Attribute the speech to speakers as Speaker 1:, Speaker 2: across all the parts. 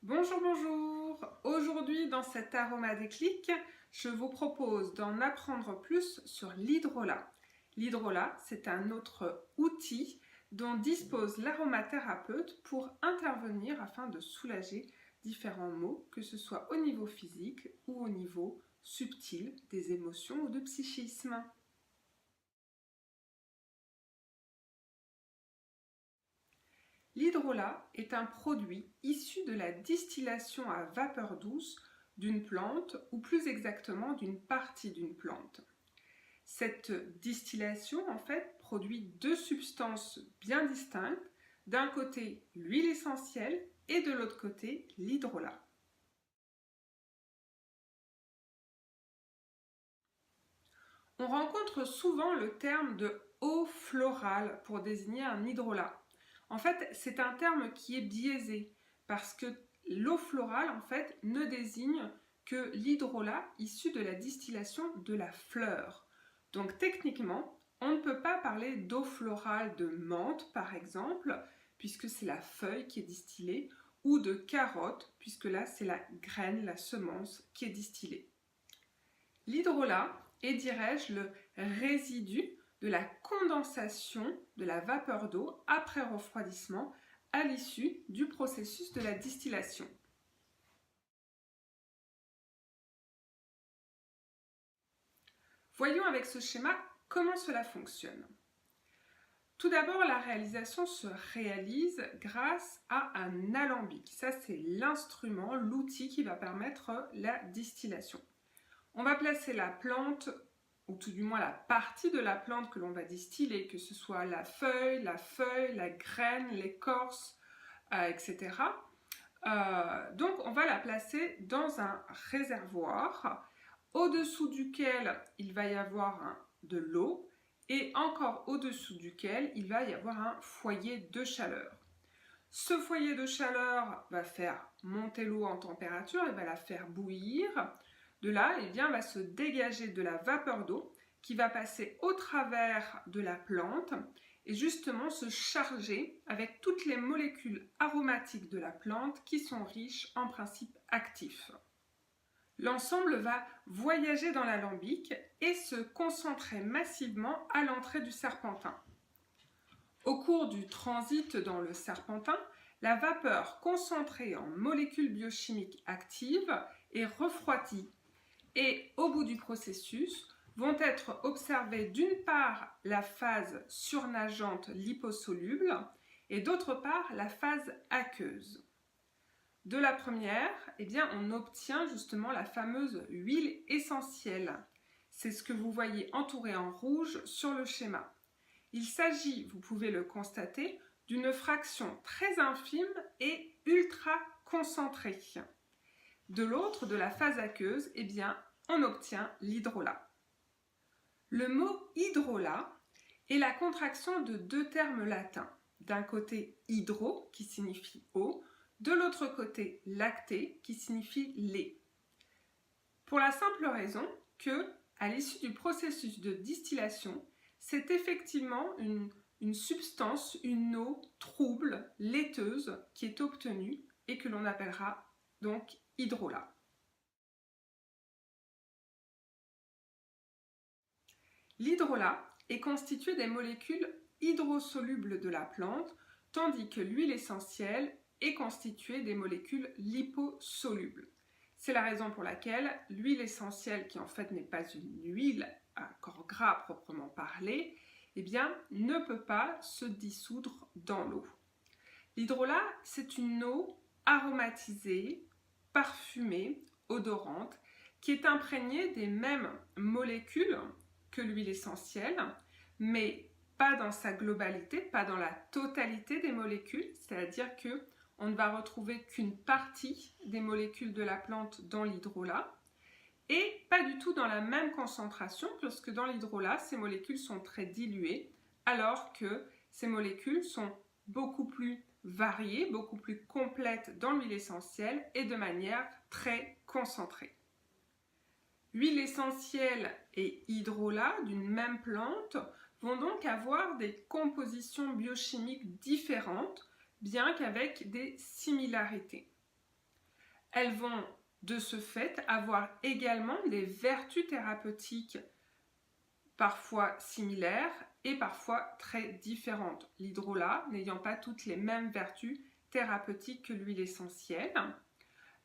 Speaker 1: Bonjour, bonjour! Aujourd'hui, dans cet aroma déclic, je vous propose d'en apprendre plus sur l'hydrolat. L'hydrolat, c'est un autre outil dont dispose l'aromathérapeute pour intervenir afin de soulager différents maux, que ce soit au niveau physique ou au niveau subtil des émotions ou de psychisme. L'hydrolat est un produit issu de la distillation à vapeur douce d'une plante, ou plus exactement d'une partie d'une plante. Cette distillation, en fait, produit deux substances bien distinctes. D'un côté, l'huile essentielle et de l'autre côté, l'hydrolat. On rencontre souvent le terme de eau florale pour désigner un hydrolat. En fait, c'est un terme qui est biaisé parce que l'eau florale, en fait, ne désigne que l'hydrolat issu de la distillation de la fleur. Donc techniquement, on ne peut pas parler d'eau florale de menthe, par exemple, puisque c'est la feuille qui est distillée, ou de carotte, puisque là, c'est la graine, la semence qui est distillée. L'hydrolat est, dirais-je, le résidu de la condensation de la vapeur d'eau après refroidissement à l'issue du processus de la distillation. Voyons avec ce schéma comment cela fonctionne. Tout d'abord, la réalisation se réalise grâce à un alambic. Ça, c'est l'instrument, l'outil qui va permettre la distillation. On va placer la plante, ou tout du moins la partie de la plante que l'on va distiller, que ce soit la feuille, la graine, l'écorce, etc. Donc on va la placer dans un réservoir, au-dessous duquel il va y avoir de l'eau, et encore au-dessous duquel il va y avoir un foyer de chaleur. Ce foyer de chaleur va faire monter l'eau en température et va la faire bouillir. De là, va se dégager de la vapeur d'eau qui va passer au travers de la plante et justement se charger avec toutes les molécules aromatiques de la plante qui sont riches en principes actifs. L'ensemble va voyager dans l'alambic et se concentrer massivement à l'entrée du serpentin. Au cours du transit dans le serpentin, la vapeur concentrée en molécules biochimiques actives est refroidie et au bout du processus vont être observées d'une part la phase surnageante liposoluble et d'autre part la phase aqueuse. De la première, on obtient justement la fameuse huile essentielle. C'est ce que vous voyez entouré en rouge sur le schéma. Il s'agit, vous pouvez le constater, d'une fraction très infime et ultra concentrée. De l'autre, de la phase aqueuse, on obtient l'hydrolat. Le mot hydrolat est la contraction de deux termes latins. D'un côté hydro, qui signifie eau, de l'autre côté lacté, qui signifie lait. Pour la simple raison que, à l'issue du processus de distillation, c'est effectivement une substance, une eau trouble, laiteuse, qui est obtenue et que l'on appellera donc hydrolat. L'hydrolat est constitué des molécules hydrosolubles de la plante, tandis que l'huile essentielle est constituée des molécules liposolubles. C'est la raison pour laquelle l'huile essentielle, qui en fait n'est pas une huile à corps gras proprement parlé, ne peut pas se dissoudre dans l'eau. L'hydrolat, c'est une eau aromatisée, parfumée, odorante, qui est imprégnée des mêmes molécules que l'huile essentielle, mais pas dans sa globalité, pas dans la totalité des molécules, c'est-à-dire que on ne va retrouver qu'une partie des molécules de la plante dans l'hydrolat, et pas du tout dans la même concentration, puisque dans l'hydrolat, ces molécules sont très diluées, alors que ces molécules sont beaucoup plus variées, beaucoup plus complètes dans l'huile essentielle et de manière très concentrée. Huile essentielle et hydrolat d'une même plante vont donc avoir des compositions biochimiques différentes, bien qu'avec des similarités. elles vont de ce fait avoir également des vertus thérapeutiques parfois similaires et parfois très différentes. L'hydrolat n'ayant pas toutes les mêmes vertus thérapeutiques que l'huile essentielle,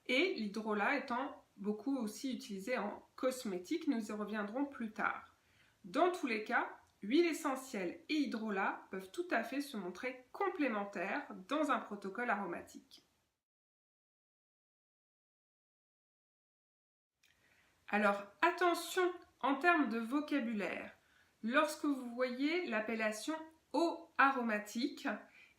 Speaker 1: et l'hydrolat étant beaucoup aussi utilisé en cosmétique, nous y reviendrons plus tard. Dans tous les cas, huile essentielle et hydrolat peuvent tout à fait se montrer complémentaires dans un protocole aromatique. Alors attention en termes de vocabulaire, lorsque vous voyez l'appellation eau aromatique,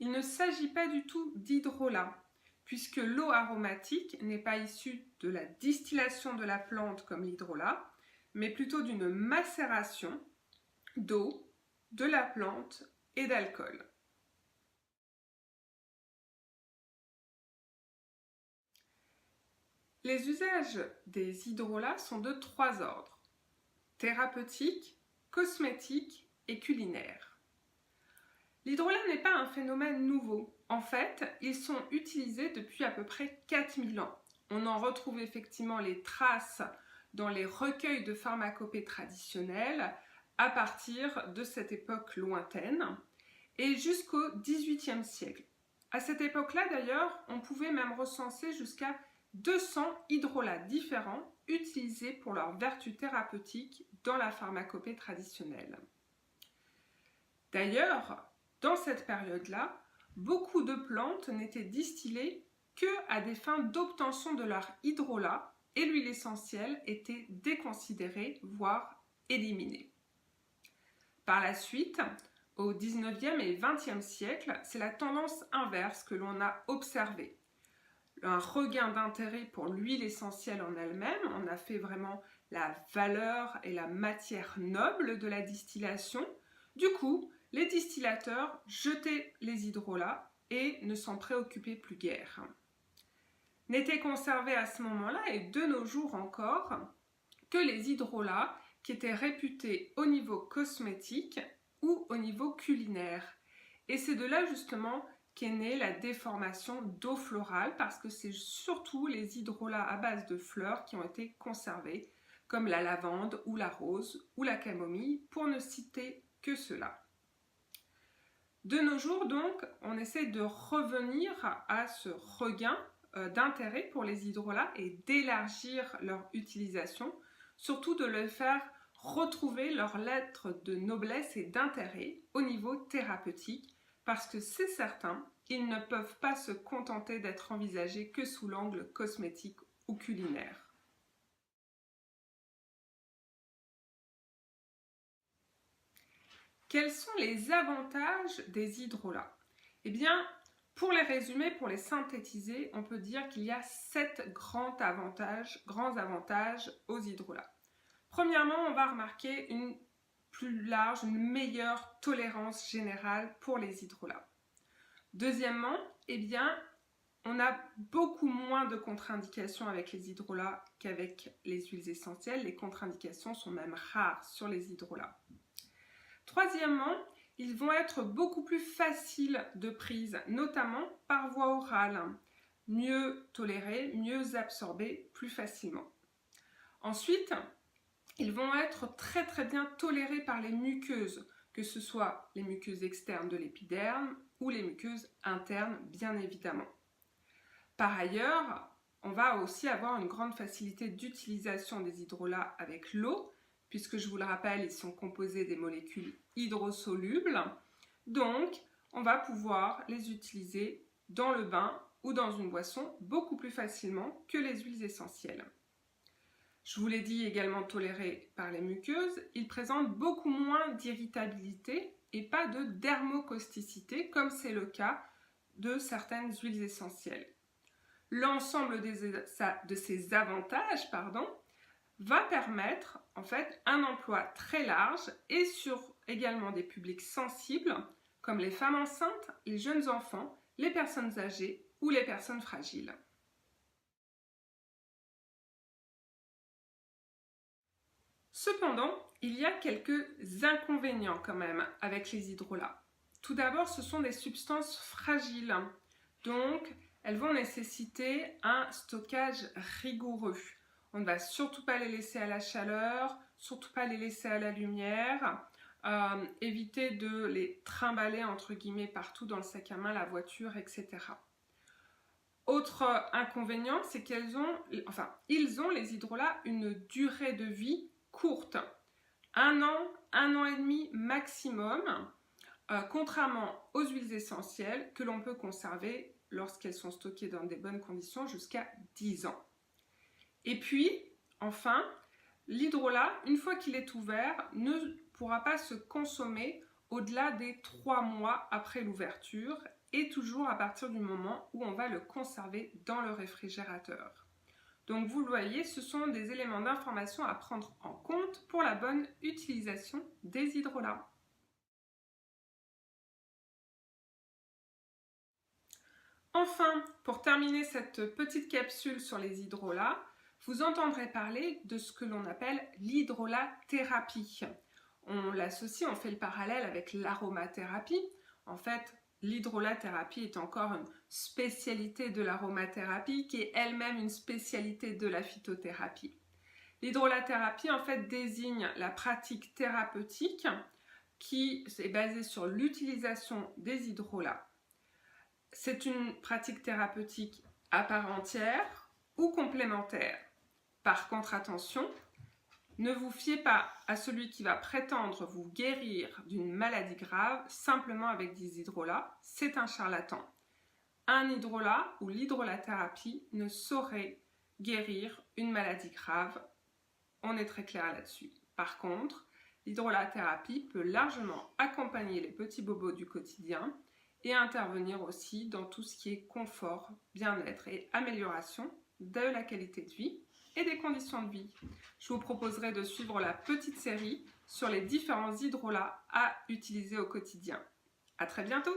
Speaker 1: il ne s'agit pas du tout d'hydrolat, puisque l'eau aromatique n'est pas issue de la distillation de la plante comme l'hydrolat, mais plutôt d'une macération d'eau, de la plante et d'alcool. Les usages des hydrolats sont de 3 ordres: thérapeutique, cosmétique et culinaire. L'hydrolat n'est pas un phénomène nouveau. En fait, ils sont utilisés depuis à peu près 4000 ans. On en retrouve effectivement les traces dans les recueils de pharmacopée traditionnels à partir de cette époque lointaine et jusqu'au XVIIIe siècle. À cette époque-là, d'ailleurs, on pouvait même recenser jusqu'à 200 hydrolats différents utilisés pour leurs vertus thérapeutiques dans la pharmacopée traditionnelle. D'ailleurs, dans cette période-là, beaucoup de plantes n'étaient distillées que à des fins d'obtention de leur hydrolat et l'huile essentielle était déconsidérée, voire éliminée. Par la suite, au XIXe et XXe siècle, c'est la tendance inverse que l'on a observée. Un regain d'intérêt pour l'huile essentielle en elle-même, on a fait vraiment la valeur et la matière noble de la distillation. Du coup, les distillateurs jetaient les hydrolats et ne s'en préoccupaient plus guère. N'étaient conservés à ce moment-là, et de nos jours encore, que les hydrolats qui étaient réputés au niveau cosmétique ou au niveau culinaire. Et c'est de là justement qu'est née la déformation d'eau florale, parce que c'est surtout les hydrolats à base de fleurs qui ont été conservés, comme la lavande ou la rose ou la camomille, pour ne citer que cela. De nos jours donc, on essaie de revenir à ce regain d'intérêt pour les hydrolats et d'élargir leur utilisation, surtout de les faire retrouver leur lettre de noblesse et d'intérêt au niveau thérapeutique, parce que c'est certain, ils ne peuvent pas se contenter d'être envisagés que sous l'angle cosmétique ou culinaire. Quels sont les avantages des hydrolats? Eh bien, pour les résumer, pour les synthétiser, on peut dire qu'il y a 7 grands avantages aux hydrolats. Premièrement, on va remarquer une plus large, une meilleure tolérance générale pour les hydrolats. Deuxièmement, eh bien, on a beaucoup moins de contre-indications avec les hydrolats qu'avec les huiles essentielles. Les contre-indications sont même rares sur les hydrolats. Troisièmement, ils vont être beaucoup plus faciles de prise, notamment par voie orale, mieux tolérés, mieux absorbés plus facilement. Ensuite, ils vont être très bien tolérés par les muqueuses, que ce soit les muqueuses externes de l'épiderme ou les muqueuses internes, bien évidemment. Par ailleurs, on va aussi avoir une grande facilité d'utilisation des hydrolats avec l'eau, puisque je vous le rappelle, ils sont composés des molécules hydrosolubles. Donc, on va pouvoir les utiliser dans le bain ou dans une boisson beaucoup plus facilement que les huiles essentielles. Je vous l'ai dit, également tolérés par les muqueuses, ils présentent beaucoup moins d'irritabilité et pas de dermocausticité, comme c'est le cas de certaines huiles essentielles. L'ensemble de ces avantages va permettre en fait un emploi très large et sur également des publics sensibles comme les femmes enceintes, les jeunes enfants, les personnes âgées ou les personnes fragiles. Cependant, il y a quelques inconvénients quand même avec les hydrolats. Tout d'abord, ce sont des substances fragiles, donc elles vont nécessiter un stockage rigoureux. On ne va surtout pas les laisser à la chaleur, surtout pas les laisser à la lumière, éviter de les trimballer entre guillemets partout dans le sac à main, la voiture, etc. Autre inconvénient, c'est ils ont les hydrolats une durée de vie courte. 1 an et demi maximum, contrairement aux huiles essentielles que l'on peut conserver lorsqu'elles sont stockées dans des bonnes conditions jusqu'à 10 ans. Et puis, enfin, l'hydrolat, une fois qu'il est ouvert, ne pourra pas se consommer au-delà des 3 mois après l'ouverture et toujours à partir du moment où on va le conserver dans le réfrigérateur. Donc vous le voyez, ce sont des éléments d'information à prendre en compte pour la bonne utilisation des hydrolats. Enfin, pour terminer cette petite capsule sur les hydrolats, vous entendrez parler de ce que l'on appelle l'hydrolathérapie. On l'associe, on fait le parallèle avec l'aromathérapie. En fait, l'hydrolathérapie est encore une spécialité de l'aromathérapie qui est elle-même une spécialité de la phytothérapie. L'hydrolathérapie en fait désigne la pratique thérapeutique qui est basée sur l'utilisation des hydrolats. C'est une pratique thérapeutique à part entière ou complémentaire. Par contre, attention, ne vous fiez pas à celui qui va prétendre vous guérir d'une maladie grave simplement avec des hydrolats, c'est un charlatan. Un hydrolat ou l'hydrolathérapie ne saurait guérir une maladie grave, on est très clair là-dessus. Par contre, l'hydrolathérapie peut largement accompagner les petits bobos du quotidien et intervenir aussi dans tout ce qui est confort, bien-être et amélioration de la qualité de vie et des conditions de vie. Je vous proposerai de suivre la petite série sur les différents hydrolats à utiliser au quotidien. À très bientôt!